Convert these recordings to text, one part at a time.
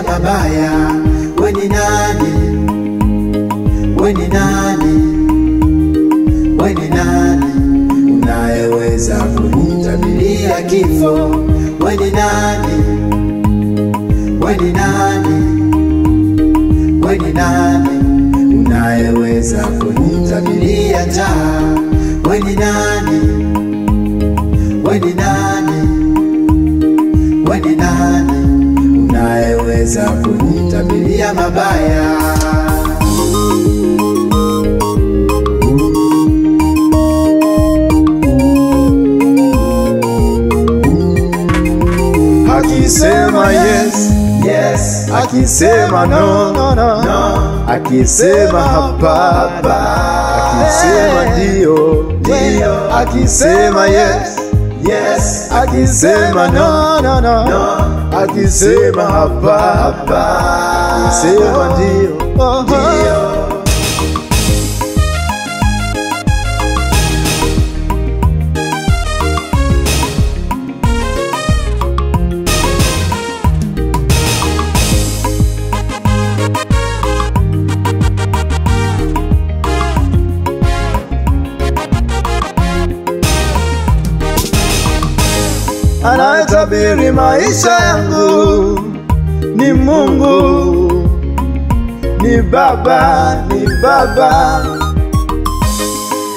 kunitabilia mabaya. We ni nani? We ni nani? We ni nani unayeweza kunitabilia kifo? We ni nani? We ni nani? We ni nani unayeweza kunitabilia njaa? We ni nani? We ni nani? We ni nani unayeweza kunitabilia mabaya? Akisema yes, yes. akisema no, No. akisema hapa, akisema ndio, akisema yes, Yes. akisema no, No. akisema hapa, akisema ndio. Ndio. Anayetabiri maisha yangu ni Mungu, ni Baba, ni Baba.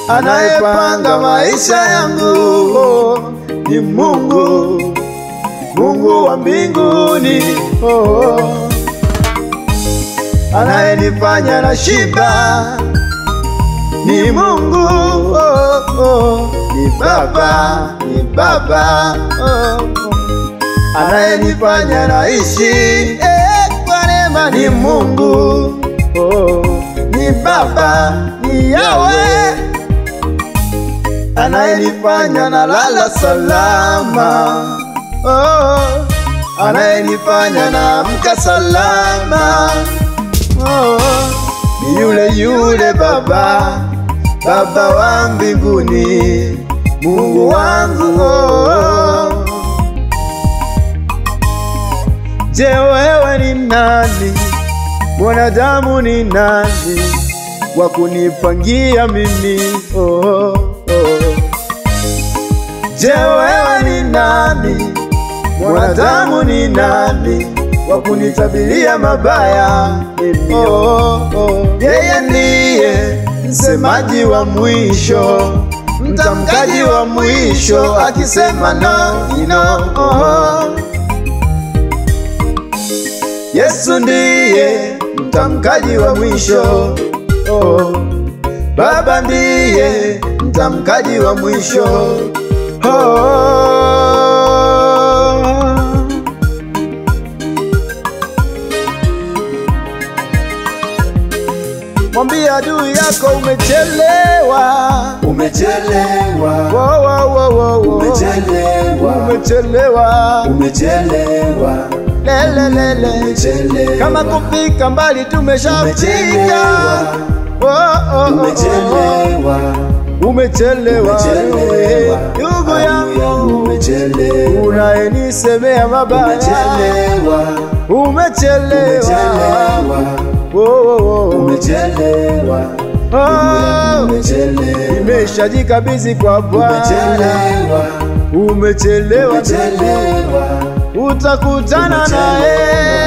Anayepanga maisha yangu ni Mungu, Mungu wa mbinguni. Anayenifanya na shiba ni Mungu, ni Baba, ni Baba. Anayenifanya naishi kwa neema ni Mungu, ni Baba, ni Yahweh. Anayenifanya nalala salama, anayenifanya naamka salama, ni yule yule Baba, Baba wa mbinguni, Mungu wangu. Je, wewe ni nani? Mwanadamu ni nani wa kunipangia mimi? Je, wewe ni nani? Mwanadamu ni nani wa kunitabilia mabaya mimi? Yeye ndiye msemaji wa mwisho, mtamkaji wa mwisho, akisema no. Yesu ndiye mtamkaji wa mwisho, Baba ndiye mtamkaji wa mwisho. Mwambie adui yako umechelewa, Umechelewa. umechelewa, Umechelewa. umechelewa, Umechelewa. lelelele. Umechelewa. Kama kufika mbali tumeshafika. Umechelewa. Umechelewa, Umechelewa. ndugu yangu, Umechelewa. unayenisemea mabaya, Umechelewa. umechelewa. Umechelewa. Umechelewa. Nimeshajikabidhi kwa Bwana. Umechelewa. Umechelewa, Umechelewa. utakutana naye.